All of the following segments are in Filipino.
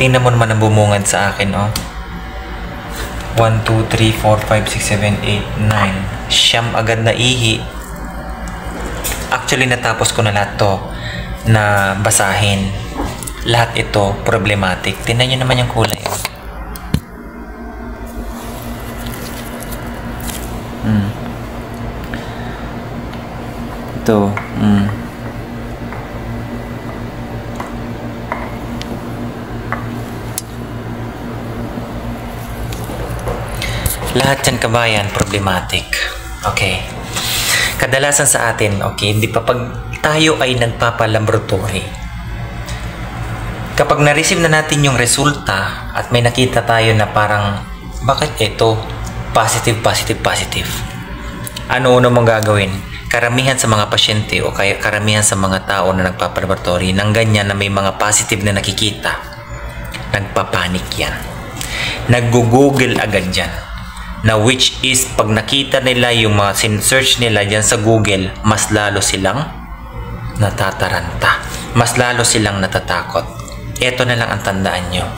Tingnan mo naman ang bumungad sa akin, oh. 1, 2, 3, 4, 5, 6, 7, 8, 9. Siyam agad na ihi. Actually, natapos ko na lahat to na basahin. Lahat ito problematic. Tingnan nyo naman yung kulay, oh. Ito. Lahat yan, kabayan, problematic. Okay. Kadalasan sa atin, okay, hindi pa pag tayo ay nagpapalaboratory. Kapag na-receive na natin yung resulta at may nakita tayo na parang, bakit ito? Positive, positive, positive. Ano mong gagawin? Karamihan sa mga pasyente o kaya karamihan sa mga tao na nagpapalaboratory nang ganyan na may mga positive na nakikita, nagpapanik yan. Nag-google agad yan. Na which is, pag nakita nila yung mga sin-search nila dyan sa Google, mas lalo silang natataranta. Mas lalo silang natatakot. Ito na lang ang tandaan nyo.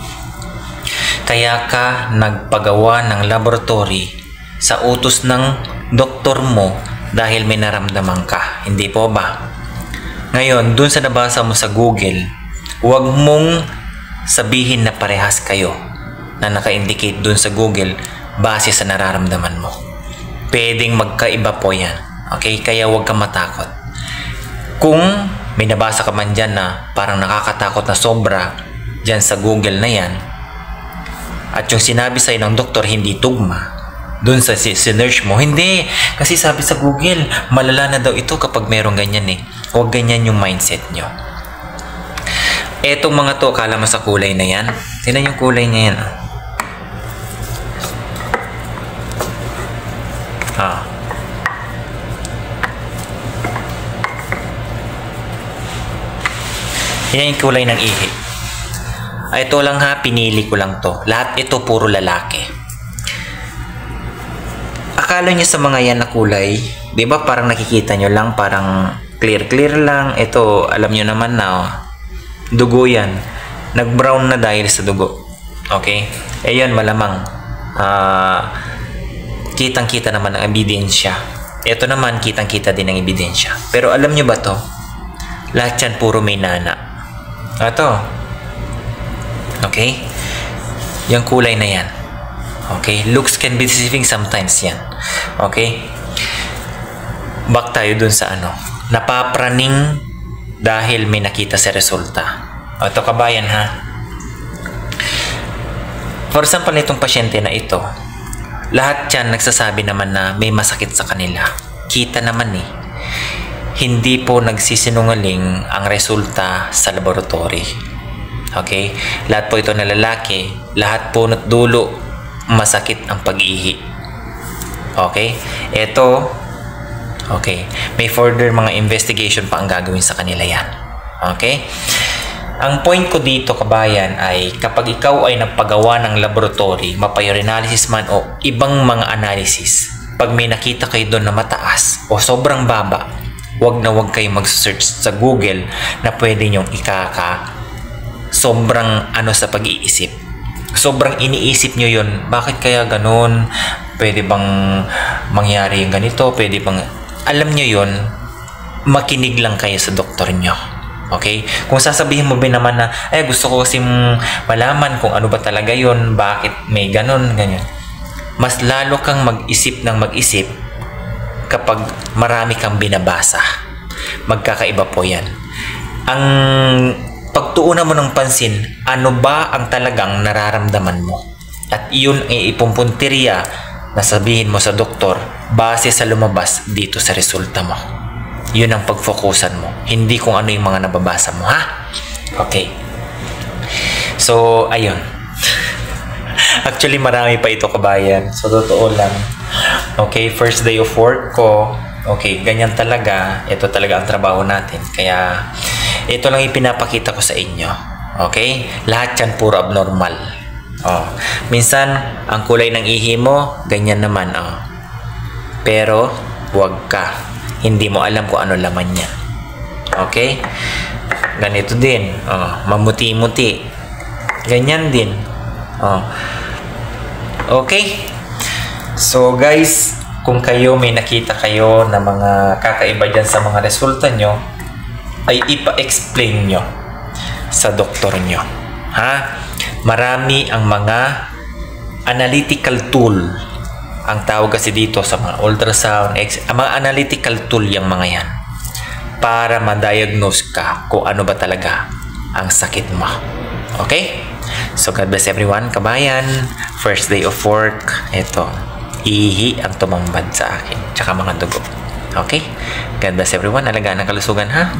Kaya ka nagpagawa ng laboratory sa utos ng doktor mo dahil may naramdaman ka. Hindi po ba? Ngayon, dun sa nabasa mo sa Google, huwag mong sabihin na parehas kayo na naka-indicate dun sa Google base sa nararamdaman mo. Pwedeng magkaiba po yan. Okay? Kaya huwag kang matakot. Kung may nabasa ka man dyan na parang nakakatakot na sobra dyan sa Google na yan, at yung sinabi sa'yo ng doktor hindi tugma dun sa sinerch mo, hindi. Kasi sabi sa Google, malala na daw ito kapag merong ganyan eh. Huwag ganyan yung mindset nyo. Etong mga to, akala mo sa kulay na yan. Tingnan yung kulay niya yan. Yan yung kulay ng ihi. Ito lang ha, pinili ko lang to. Lahat ito puro lalaki. Akala nyo sa mga yan na kulay, di ba parang nakikita nyo lang, parang clear lang. Ito, alam nyo naman na, oh, dugo yan. Nag-brown na dahil sa dugo. Okay? Eh yun, malamang. Kitang-kita naman ang ebidensya. Ito naman, kitang-kita din ang ebidensya. Pero alam nyo ba to? Lahat yan puro may nana. Ito. Okay? Yung kulay na yan. Okay? Looks can be deceiving sometimes yan. Okay? Back tayo dun sa ano. Napapraning dahil may nakita sa resulta. Ito, kabayan ha. For example, itong pasyente na ito, lahat yan nagsasabi naman na may masakit sa kanila. Kita naman eh. Hindi po nagsisinungaling ang resulta sa laboratory. Okay? Lahat po ito na lalaki, lahat po at dulo masakit ang pag-ihi. Okay? Ito, okay. May further mga investigation pa ang gagawin sa kanila yan. Okay? Ang point ko dito, kabayan, ay kapag ikaw ay nagpagawa ng laboratory, mapa-urinalysis man o ibang mga analysis, pag may nakita kayo doon na mataas o sobrang baba, wag na wag kayo mag-search sa Google na pwede nyong sobrang ano sa pag-iisip. Sobrang iniisip nyo yun. Bakit kaya ganun? Pwede bang mangyari yung ganito? Pwede bang... Alam nyo yun, makinig lang kayo sa doktor nyo. Okay? Kung sasabihin mo ba naman na, ay gusto ko kasi malaman kung ano ba talaga yun, bakit may ganun, ganyan. Mas lalo kang mag-isip ng mag-isip kapag marami kang binabasa. Magkakaiba po yan. Ang pagtuunan mo ng pansin, ano ba ang talagang nararamdaman mo? At yun ay ipumpunteriya na sabihin mo sa doktor base sa lumabas dito sa resulta mo. Yun ang pagfokusan mo. Hindi kung ano yung mga nababasa mo, ha? Okay. So, ayun. Actually, marami pa ito, kabayan. So, totoo lang. Okay, first day of work ko, okay, ganyan talaga. Ito talaga ang trabaho natin. Kaya, ito lang ipinapakita ko sa inyo. Okay? Lahat yan puro abnormal. Oh. Minsan, ang kulay ng ihi mo, ganyan naman. Oh. Pero, huwag ka. Hindi mo alam kung ano laman niya. Okay? Ganito din. Oh. Mamuti-muti. Ganyan din. Oh. Okay? So guys, kung kayo may nakita kayo na mga kakaiba dyan sa mga resulta nyo, ay ipa-explain nyo sa doktor nyo. Ha? Marami ang mga analytical tool. Ang tawag kasi dito sa mga ultrasound, ang mga analytical tool yung mga yan para ma-diagnose ka kung ano ba talaga ang sakit mo. Okay? So God bless everyone, kabayan. First day of work, ito, ihi ang tumambad sa akin, tsaka mga dugo. Okay? God bless everyone, alagaan ang kalusugan ha.